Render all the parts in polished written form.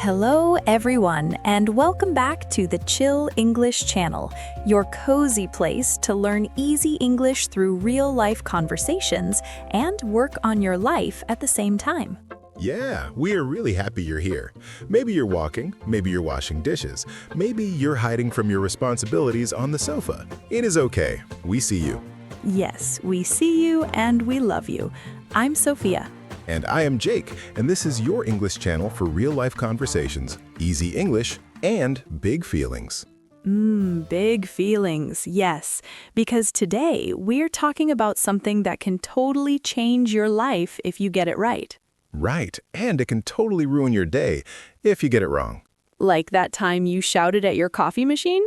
Hello, everyone, and welcome back to the Chill English channel, your cozy place to learn easy English through real-life conversations and work on your life at the same time. Yeah, we are really happy you're here. Maybe you're walking, maybe you're washing dishes, maybe you're hiding from your responsibilities on the sofa. It is okay. We see you. Yes, we see you and we love you. I'm Sophia. And I am Jake, and this is your English channel for real-life conversations, easy English, and big feelings. Big feelings, yes. Because today we're talking about something that can totally change your life if you get it right. Right, and it can totally ruin your day if you get it wrong. Like that time you shouted at your coffee machine?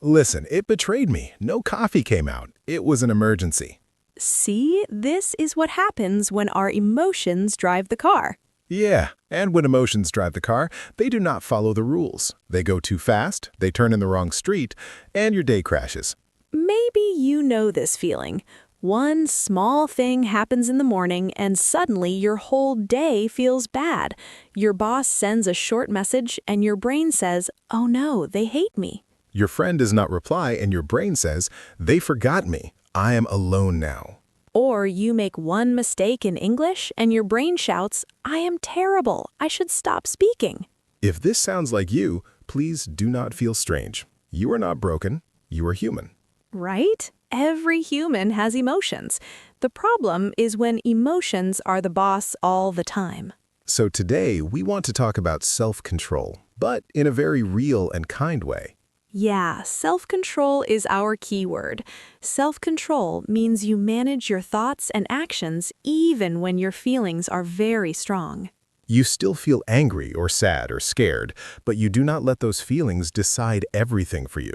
Listen, it betrayed me. No coffee came out. It was an emergency. See, this is what happens when our emotions drive the car. Yeah, and when emotions drive the car, they do not follow the rules. They go too fast, they turn in the wrong street, and your day crashes. Maybe you know this feeling. One small thing happens in the morning and suddenly your whole day feels bad. Your boss sends a short message and your brain says, "Oh no, they hate me." Your friend does not reply and your brain says, "They forgot me. I am alone now." Or you make one mistake in English and your brain shouts, "I am terrible. I should stop speaking." If this sounds like you, please do not feel strange. You are not broken. You are human. Right? Every human has emotions. The problem is when emotions are the boss all the time. So today, we want to talk about self-control, but in a very real and kind way. Yeah, self-control is our key word. Self-control means you manage your thoughts and actions even when your feelings are very strong. You still feel angry or sad or scared, but you do not let those feelings decide everything for you.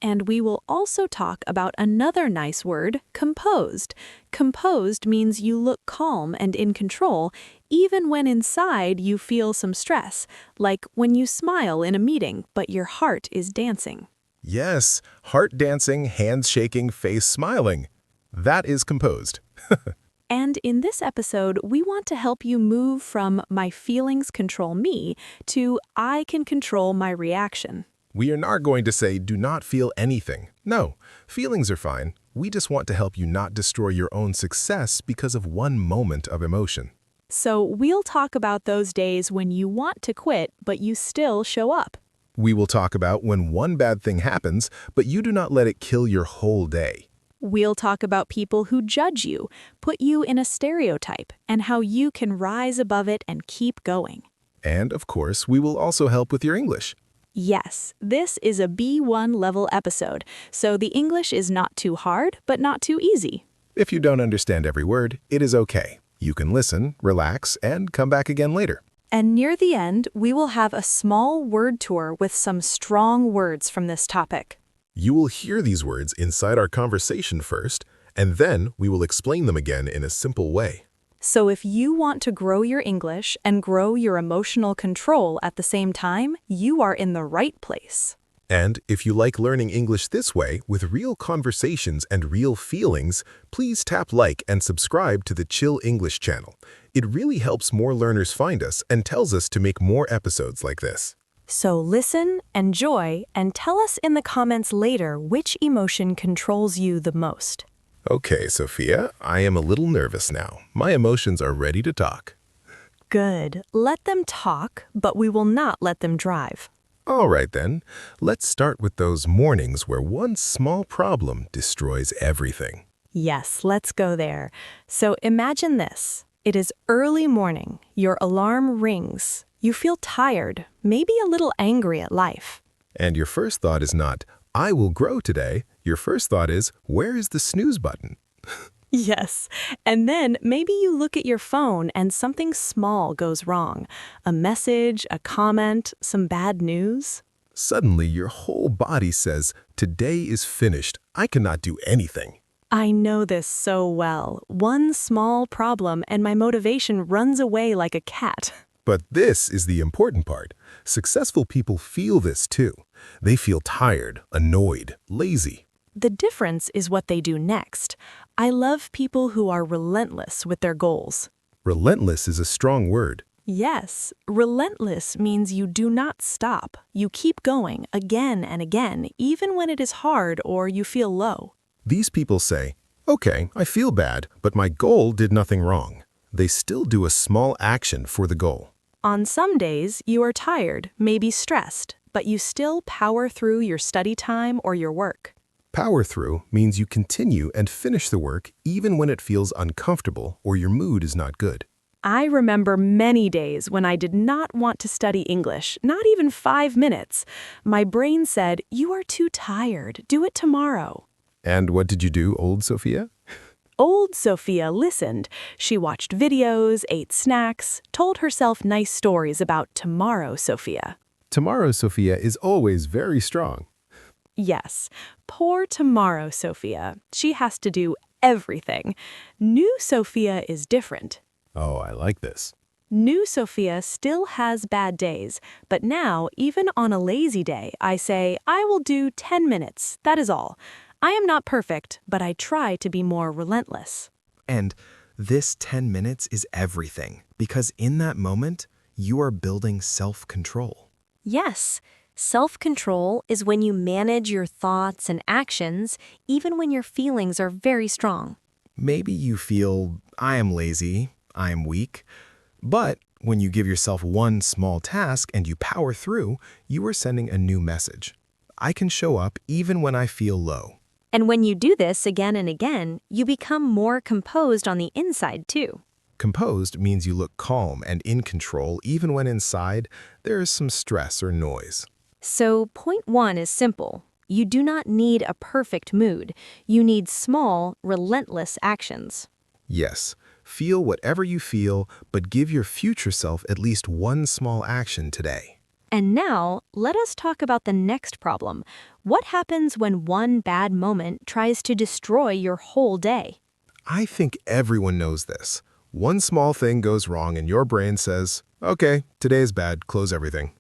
And we will also talk about another nice word, composed. Composed means you look calm and in control, even when inside you feel some stress, like when you smile in a meeting, but your heart is dancing. Yes, heart dancing, hands shaking, face smiling. That is composed. And in this episode, we want to help you move from "my feelings control me" to "I can control my reaction." We are not going to say do not feel anything. No, feelings are fine. We just want to help you not destroy your own success because of one moment of emotion. So we'll talk about those days when you want to quit, but you still show up. We will talk about when one bad thing happens, but you do not let it kill your whole day. We'll talk about people who judge you, put you in a stereotype, and how you can rise above it and keep going. And, of course, we will also help with your English. Yes, this is a B1 level episode, so the English is not too hard, but not too easy. If you don't understand every word, it is okay. You can listen, relax, and come back again later. And near the end, we will have a small word tour with some strong words from this topic. You will hear these words inside our conversation first, and then we will explain them again in a simple way. So if you want to grow your English and grow your emotional control at the same time, you are in the right place. And if you like learning English this way, with real conversations and real feelings, please tap like and subscribe to the Chill English channel. It really helps more learners find us and tells us to make more episodes like this. So listen, enjoy, and tell us in the comments later which emotion controls you the most. Okay, Sophia, I am a little nervous now. My emotions are ready to talk. Good. Let them talk, but we will not let them drive. All right then, let's start with those mornings where one small problem destroys everything. Yes, let's go there. So imagine this. It is early morning. Your alarm rings. You feel tired, maybe a little angry at life. And your first thought is not, "I will grow today." Your first thought is, "Where is the snooze button?" Yes, and then maybe you look at your phone and something small goes wrong. A message, a comment, some bad news. Suddenly, your whole body says, "Today is finished. I cannot do anything." I know this so well. One small problem and my motivation runs away like a cat. But this is the important part. Successful people feel this too. They feel tired, annoyed, lazy. The difference is what they do next. I love people who are relentless with their goals. Relentless is a strong word. Yes, relentless means you do not stop. You keep going again and again, even when it is hard or you feel low. These people say, okay, I feel bad, but my goal did nothing wrong. They still do a small action for the goal. On some days, you are tired, maybe stressed, but you still power through your study time or your work. Power through means you continue and finish the work even when it feels uncomfortable or your mood is not good. I remember many days when I did not want to study English, not even 5 minutes. My brain said, "You are too tired. Do it tomorrow." And what did you do, old Sophia? Old Sophia listened. She watched videos, ate snacks, told herself nice stories about tomorrow, Sophia. Tomorrow, Sophia, is always very strong. Yes, poor tomorrow, Sophia. She has to do everything. New Sophia is different. Oh, I like this. New Sophia still has bad days, but now, even on a lazy day, I say, I will do 10 minutes, that is all. I am not perfect, but I try to be more relentless. And this 10 minutes is everything, because in that moment, you are building self-control. Yes, self-control is when you manage your thoughts and actions, even when your feelings are very strong. Maybe you feel, I am lazy, I am weak, but when you give yourself one small task and you power through, you are sending a new message. I can show up even when I feel low. And when you do this again and again, you become more composed on the inside too. Composed means you look calm and in control even when inside there is some stress or noise. So point 1 is simple. You do not need a perfect mood. You need small, relentless actions. Yes, feel whatever you feel, but give your future self at least one small action today. And now, let us talk about the next problem. What happens when one bad moment tries to destroy your whole day? I think everyone knows this. One small thing goes wrong and your brain says, okay, today is bad, close everything.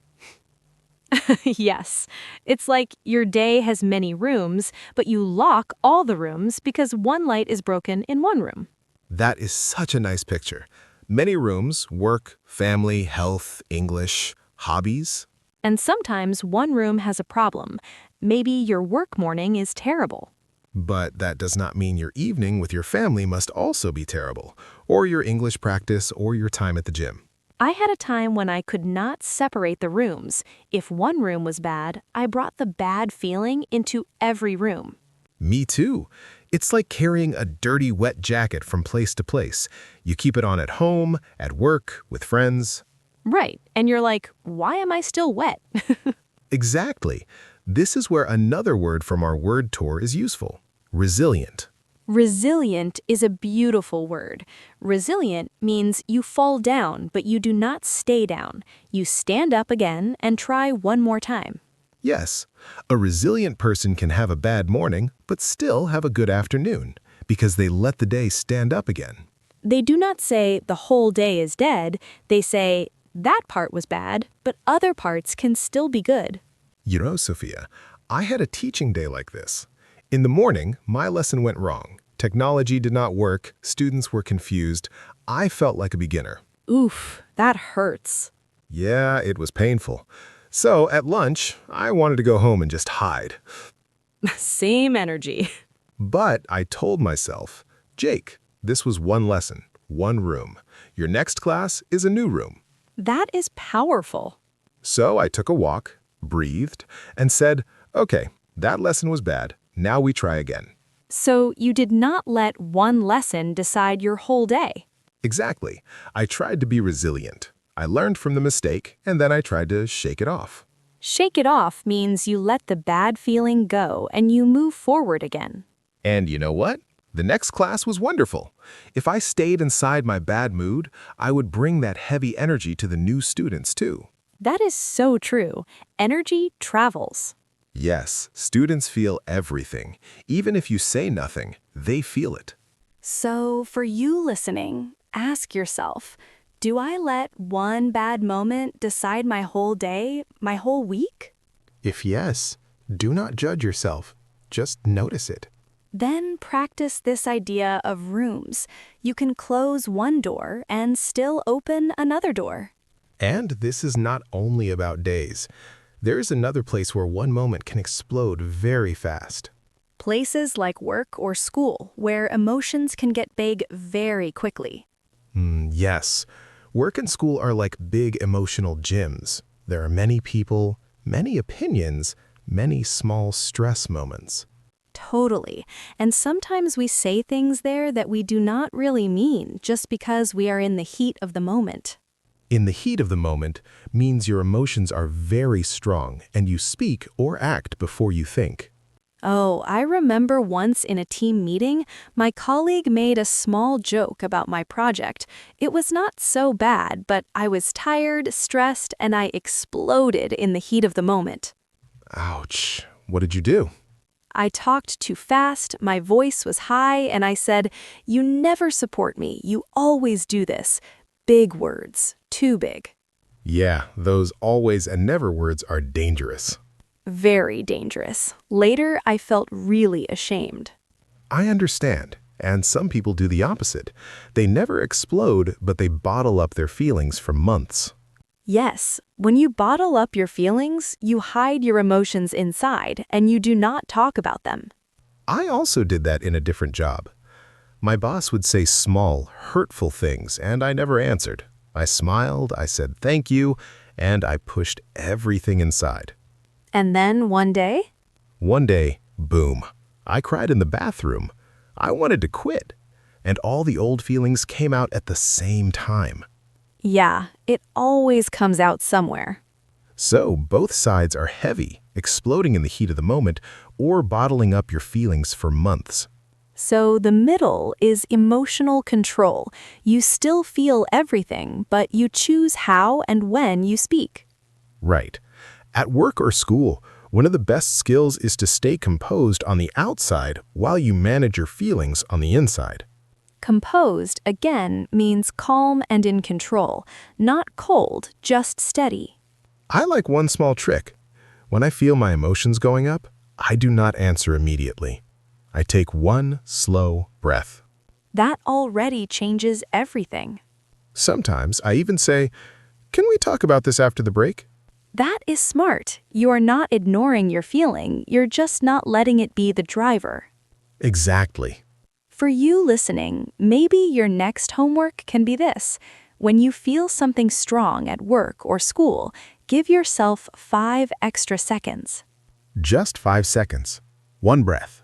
Yes, it's like your day has many rooms, but you lock all the rooms because one light is broken in one room. That is such a nice picture. Many rooms, work, family, health, English, hobbies. And sometimes one room has a problem. Maybe your work morning is terrible. But that does not mean your evening with your family must also be terrible, or your English practice, or your time at the gym. I had a time when I could not separate the rooms. If one room was bad, I brought the bad feeling into every room. Me too. It's like carrying a dirty, wet jacket from place to place. You keep it on at home, at work, with friends. Right, and you're like, why am I still wet? Exactly. This is where another word from our word tour is useful. Resilient. Resilient is a beautiful word. Resilient means you fall down, but you do not stay down. You stand up again and try one more time. Yes, a resilient person can have a bad morning, but still have a good afternoon, because they let the day stand up again. They do not say the whole day is dead. They say that part was bad, but other parts can still be good. You know, Sophia, I had a teaching day like this. In the morning, my lesson went wrong. Technology did not work, students were confused. I felt like a beginner. Oof, that hurts. Yeah, it was painful. So at lunch, I wanted to go home and just hide. Same energy. But I told myself, Jake, this was one lesson, one room. Your next class is a new room. That is powerful. So I took a walk, breathed, and said, okay, that lesson was bad. Now we try again. So you did not let one lesson decide your whole day. Exactly. I tried to be resilient. I learned from the mistake, and then I tried to shake it off. Shake it off means you let the bad feeling go and you move forward again. And you know what? The next class was wonderful. If I stayed inside my bad mood, I would bring that heavy energy to the new students too. That is so true. Energy travels. Yes, students feel everything. Even if you say nothing, they feel it. So for you listening, ask yourself, do I let one bad moment decide my whole day, my whole week? If yes, do not judge yourself. Just notice it. Then practice this idea of rooms. You can close one door and still open another door. And this is not only about days. There is another place where one moment can explode very fast. Places like work or school, where emotions can get big very quickly. Yes. Work and school are like big emotional gyms. There are many people, many opinions, many small stress moments. Totally. And sometimes we say things there that we do not really mean just because we are in the heat of the moment. In the heat of the moment means your emotions are very strong and you speak or act before you think. Oh, I remember once in a team meeting, my colleague made a small joke about my project. It was not so bad, but I was tired, stressed, and I exploded in the heat of the moment. Ouch. What did you do? I talked too fast, my voice was high, and I said, "You never support me. You always do this." Big words, too big. Yeah, those always and never words are dangerous. Very dangerous. Later, I felt really ashamed. I understand, and some people do the opposite. They never explode, but they bottle up their feelings for months. Yes, when you bottle up your feelings, you hide your emotions inside, and you do not talk about them. I also did that in a different job. My boss would say small, hurtful things, and I never answered. I smiled, I said thank you, and I pushed everything inside. And then one day? One day, boom, I cried in the bathroom. I wanted to quit, and all the old feelings came out at the same time. Yeah, it always comes out somewhere. So both sides are heavy, exploding in the heat of the moment, or bottling up your feelings for months. So the middle is emotional control. You still feel everything, but you choose how and when you speak. Right. At work or school, one of the best skills is to stay composed on the outside while you manage your feelings on the inside. Composed, again, means calm and in control, not cold, just steady. I like one small trick. When I feel my emotions going up, I do not answer immediately. I take one slow breath. That already changes everything. Sometimes I even say, "Can we talk about this after the break?" That is smart. You are not ignoring your feeling, you're just not letting it be the driver. Exactly. For you listening, maybe your next homework can be this. When you feel something strong at work or school, give yourself 5 extra seconds. Just 5 seconds. One breath.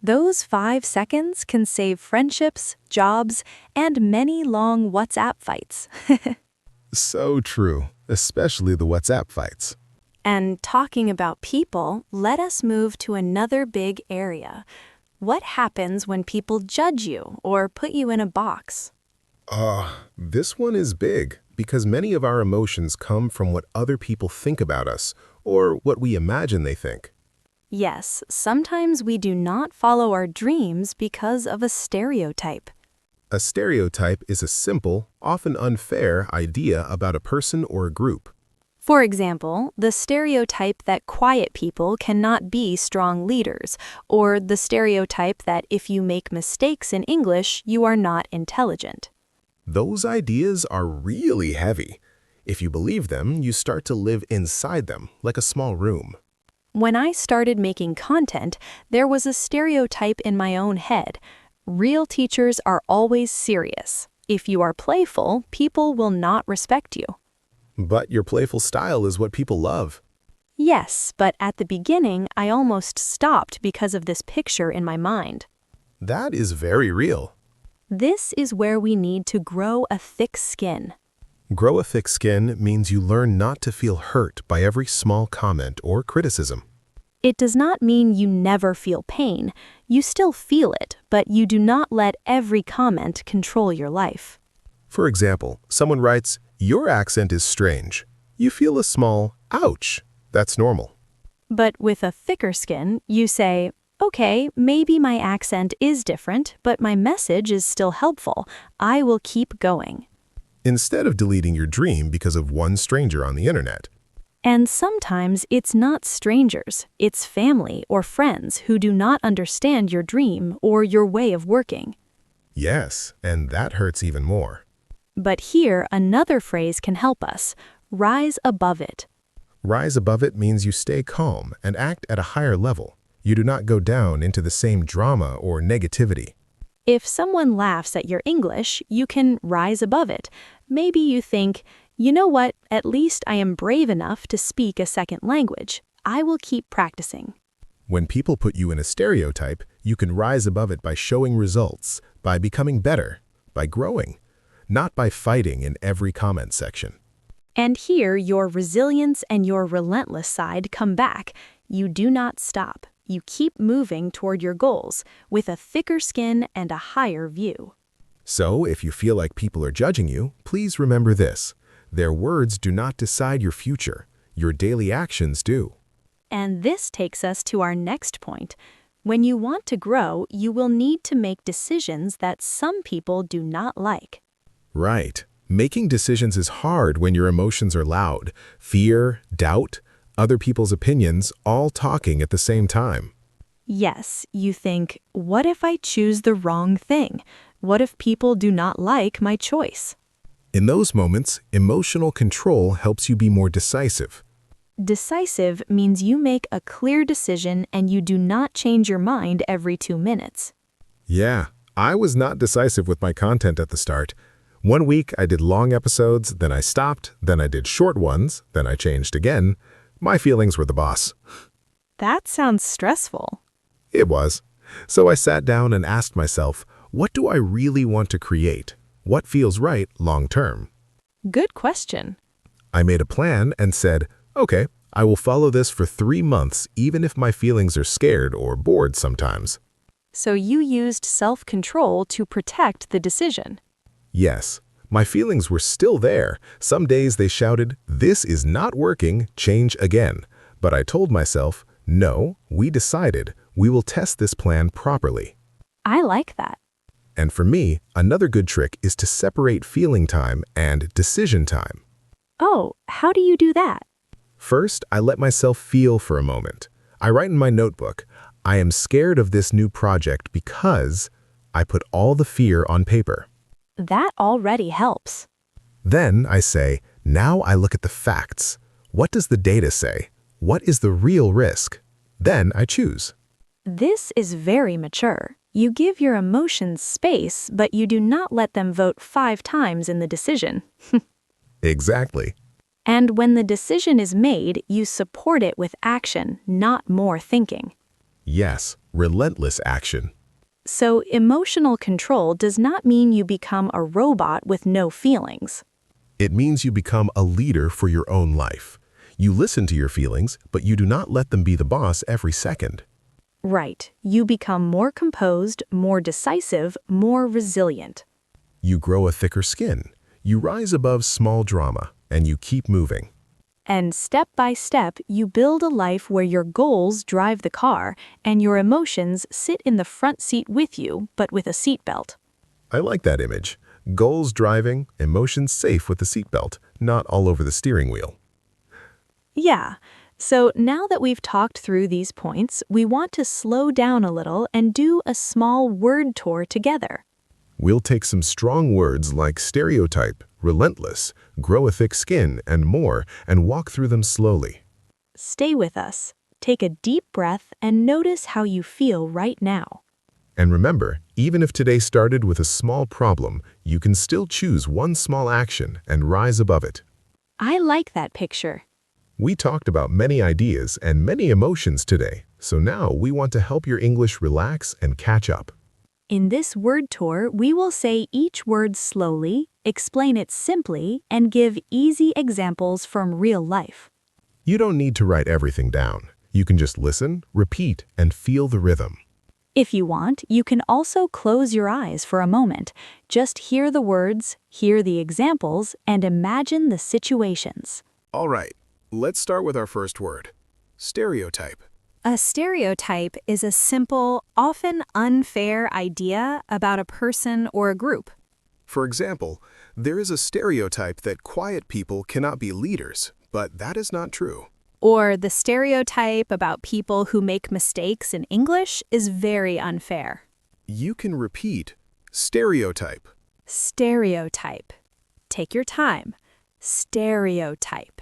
Those 5 seconds can save friendships, jobs, and many long WhatsApp fights. So true, especially the WhatsApp fights. And talking about people, let us move to another big area. What happens when people judge you or put you in a box? This one is big because many of our emotions come from what other people think about us or what we imagine they think. Yes, sometimes we do not follow our dreams because of a stereotype. A stereotype is a simple, often unfair idea about a person or a group. For example, the stereotype that quiet people cannot be strong leaders, or the stereotype that if you make mistakes in English, you are not intelligent. Those ideas are really heavy. If you believe them, you start to live inside them, like a small room. When I started making content, there was a stereotype in my own head. Real teachers are always serious. If you are playful, people will not respect you. But your playful style is what people love. Yes, but at the beginning, I almost stopped because of this picture in my mind. That is very real. This is where we need to grow a thick skin. Grow a thick skin means you learn not to feel hurt by every small comment or criticism. It does not mean you never feel pain. You still feel it, but you do not let every comment control your life. For example, someone writes, "Your accent is strange." You feel a small, ouch. That's normal. But with a thicker skin, you say, okay, maybe my accent is different, but my message is still helpful. I will keep going. Instead of deleting your dream because of one stranger on the internet. And sometimes it's not strangers, it's family or friends who do not understand your dream or your way of working. Yes, and that hurts even more. But here, another phrase can help us. Rise above it. Rise above it means you stay calm and act at a higher level. You do not go down into the same drama or negativity. If someone laughs at your English, you can rise above it. Maybe you think, you know what, at least I am brave enough to speak a second language. I will keep practicing. When people put you in a stereotype, you can rise above it by showing results, by becoming better, by growing, not by fighting in every comment section. And here your resilience and your relentless side come back. You do not stop. You keep moving toward your goals with a thicker skin and a higher view. So, if you feel like people are judging you, please remember this. Their words do not decide your future. Your daily actions do. And this takes us to our next point. When you want to grow, you will need to make decisions that some people do not like. Right. Making decisions is hard when your emotions are loud. Fear, doubt, other people's opinions, all talking at the same time. Yes, you think, what if I choose the wrong thing? What if people do not like my choice? In those moments, emotional control helps you be more decisive. Decisive means you make a clear decision and you do not change your mind every 2 minutes. Yeah, I was not decisive with my content at the start. One week I did long episodes, then I stopped, then I did short ones, then I changed again. My feelings were the boss. That sounds stressful. It was. So I sat down and asked myself, what do I really want to create? What feels right long term? Good question. I made a plan and said, okay, I will follow this for 3 months even if my feelings are scared or bored sometimes. So you used self-control to protect the decision. Yes, my feelings were still there. Some days they shouted, this is not working, change again. But I told myself, no, we decided, we will test this plan properly. I like that. And for me, another good trick is to separate feeling time and decision time. Oh, how do you do that? First, I let myself feel for a moment. I write in my notebook, I am scared of this new project because I put all the fear on paper. That already helps. Then I say, now I look at the facts. What does the data say? What is the real risk? Then I choose. This is very mature. You give your emotions space, but you do not let them vote 5 times in the decision. Exactly. And when the decision is made, you support it with action, not more thinking. Yes, relentless action. So emotional control does not mean you become a robot with no feelings. It means you become a leader for your own life. You listen to your feelings, but you do not let them be the boss every second. Right. You become more composed, more decisive, more resilient. You grow a thicker skin. You rise above small drama, and you keep moving. And step by step, you build a life where your goals drive the car and your emotions sit in the front seat with you, but with a seatbelt. I like that image. Goals driving, emotions safe with the seatbelt, not all over the steering wheel. Yeah. So now that we've talked through these points, we want to slow down a little and do a small word tour together. We'll take some strong words like stereotype, relentless, grow a thick skin, and more, and walk through them slowly. Stay with us. Take a deep breath and notice how you feel right now. And remember, even if today started with a small problem, you can still choose one small action and rise above it. I like that picture. We talked about many ideas and many emotions today, so now we want to help your English relax and catch up. In this word tour, we will say each word slowly, explain it simply, and give easy examples from real life. You don't need to write everything down. You can just listen, repeat, and feel the rhythm. If you want, you can also close your eyes for a moment. Just hear the words, hear the examples, and imagine the situations. All right, let's start with our first word, stereotype. A stereotype is a simple, often unfair idea about a person or a group. For example, there is a stereotype that quiet people cannot be leaders, but that is not true. Or the stereotype about people who make mistakes in English is very unfair. You can repeat stereotype. Stereotype. Take your time. Stereotype.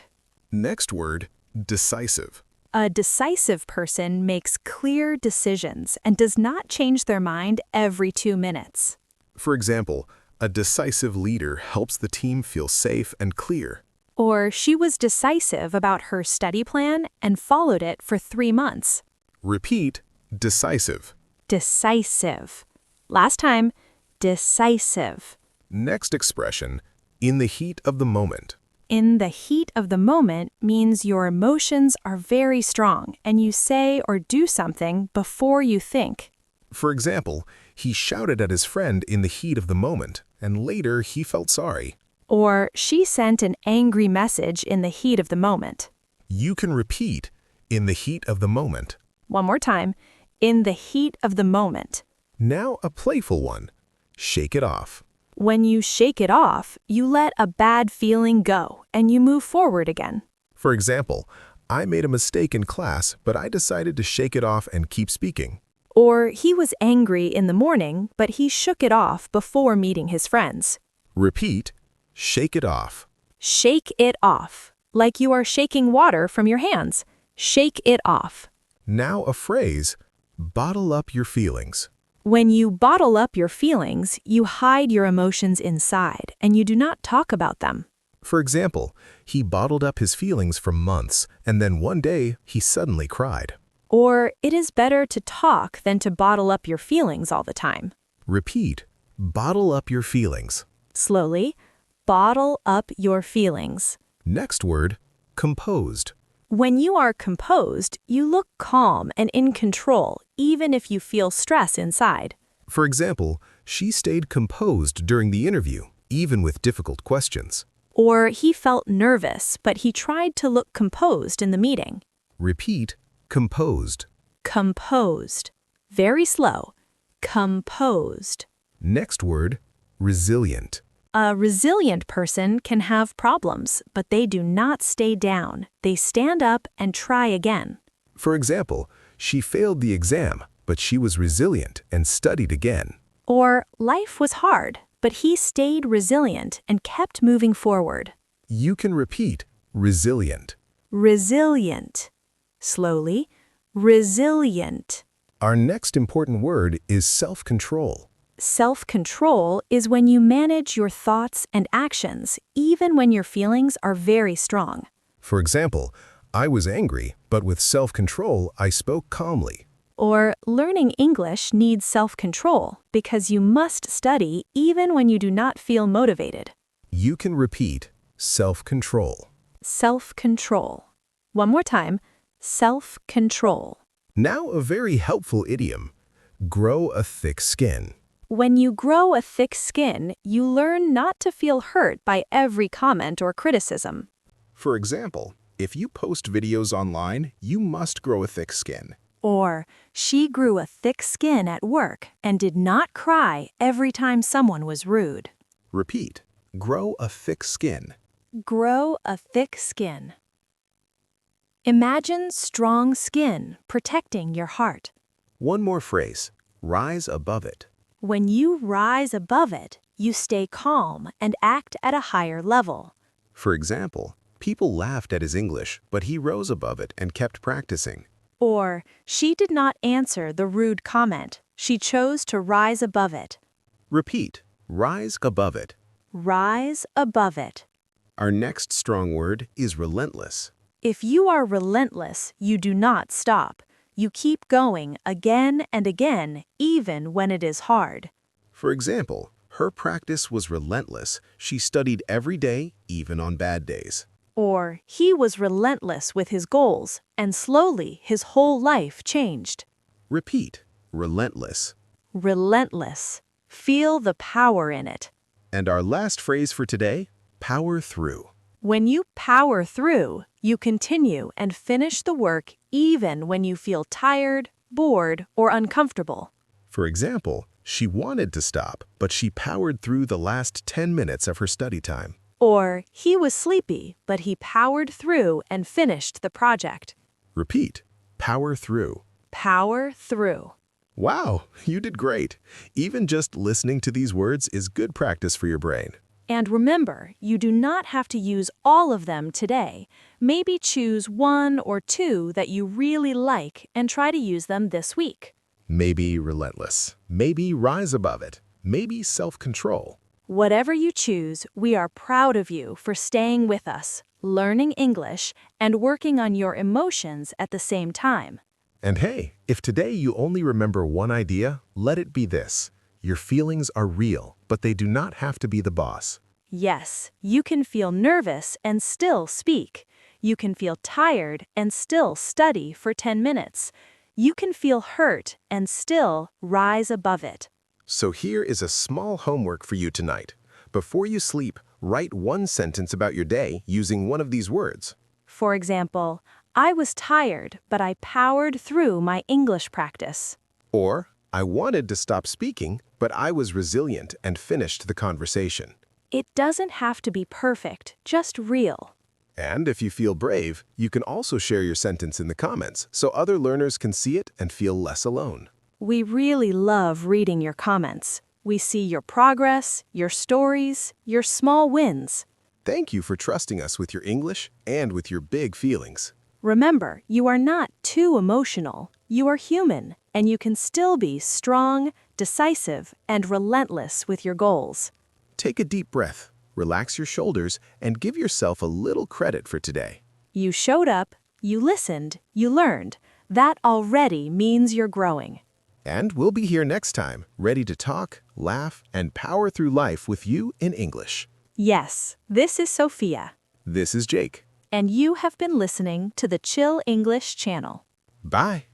Next word, decisive. A decisive person makes clear decisions and does not change their mind every 2 minutes. For example, a decisive leader helps the team feel safe and clear. Or she was decisive about her study plan and followed it for 3 months. Repeat, decisive. Decisive. Last time, decisive. Next expression, in the heat of the moment. In the heat of the moment means your emotions are very strong and you say or do something before you think. For example, he shouted at his friend in the heat of the moment, and later he felt sorry. Or she sent an angry message in the heat of the moment. You can repeat, in the heat of the moment. One more time. In the heat of the moment. Now a playful one. Shake it off. When you shake it off, you let a bad feeling go and you move forward again. For example, I made a mistake in class, but I decided to shake it off and keep speaking. Or he was angry in the morning, but he shook it off before meeting his friends. Repeat, shake it off. Shake it off. Like you are shaking water from your hands. Shake it off. Now a phrase, bottle up your feelings. When you bottle up your feelings, you hide your emotions inside and you do not talk about them. For example, he bottled up his feelings for months, and then one day he suddenly cried. Or it is better to talk than to bottle up your feelings all the time. Repeat, bottle up your feelings. Slowly, bottle up your feelings. Next word, composed. When you are composed, you look calm and in control, even if you feel stress inside. For example, she stayed composed during the interview, even with difficult questions. Or he felt nervous, but he tried to look composed in the meeting. Repeat, composed. Composed. Very slow. Composed. Next word, resilient. A resilient person can have problems, but they do not stay down. They stand up and try again. For example, she failed the exam, but she was resilient and studied again. Or life was hard, but he stayed resilient and kept moving forward. You can repeat, resilient. Resilient. Slowly, resilient. Our next important word is self-control. Self-control is when you manage your thoughts and actions, even when your feelings are very strong. For example, I was angry, but with self-control, I spoke calmly. Or learning English needs self-control because you must study even when you do not feel motivated. You can repeat, self-control. Self-control. One more time, self-control. Now a very helpful idiom, grow a thick skin. When you grow a thick skin, you learn not to feel hurt by every comment or criticism. For example, if you post videos online, you must grow a thick skin. Or, she grew a thick skin at work and did not cry every time someone was rude. Repeat, grow a thick skin. Grow a thick skin. Imagine strong skin protecting your heart. One more phrase, rise above it. When you rise above it, you stay calm and act at a higher level. For example, people laughed at his English, but he rose above it and kept practicing. Or, she did not answer the rude comment. She chose to rise above it. Repeat, rise above it. Rise above it. Our next strong word is relentless. If you are relentless, you do not stop. You keep going again and again, even when it is hard. For example, her practice was relentless. She studied every day, even on bad days. Or, he was relentless with his goals, and slowly his whole life changed. Repeat, relentless. Relentless. Feel the power in it. And our last phrase for today, power through. When you power through, you continue and finish the work even when you feel tired, bored, or uncomfortable. For example, she wanted to stop, but she powered through the last 10 minutes of her study time. Or, he was sleepy, but he powered through and finished the project. Repeat, power through. Power through. Wow, you did great. Even just listening to these words is good practice for your brain. And remember, you do not have to use all of them today. Maybe choose 1 or 2 that you really like and try to use them this week. Maybe relentless. Maybe rise above it. Maybe self-control. Whatever you choose, we are proud of you for staying with us, learning English, and working on your emotions at the same time. And hey, if today you only remember one idea, let it be this. Your feelings are real, but they do not have to be the boss. Yes, you can feel nervous and still speak. You can feel tired and still study for 10 minutes. You can feel hurt and still rise above it. So here is a small homework for you tonight. Before you sleep, write one sentence about your day using one of these words. For example, I was tired, but I powered through my English practice. Or, I wanted to stop speaking, but I was resilient and finished the conversation. It doesn't have to be perfect, just real. And if you feel brave, you can also share your sentence in the comments so other learners can see it and feel less alone. We really love reading your comments. We see your progress, your stories, your small wins. Thank you for trusting us with your English and with your big feelings. Remember, you are not too emotional. You are human, and you can still be strong, decisive, and relentless with your goals. Take a deep breath, relax your shoulders, and give yourself a little credit for today. You showed up, you listened, you learned. That already means you're growing. And we'll be here next time, ready to talk, laugh, and power through life with you in English. Yes, this is Sophia. This is Jake. And you have been listening to the Chill English channel. Bye.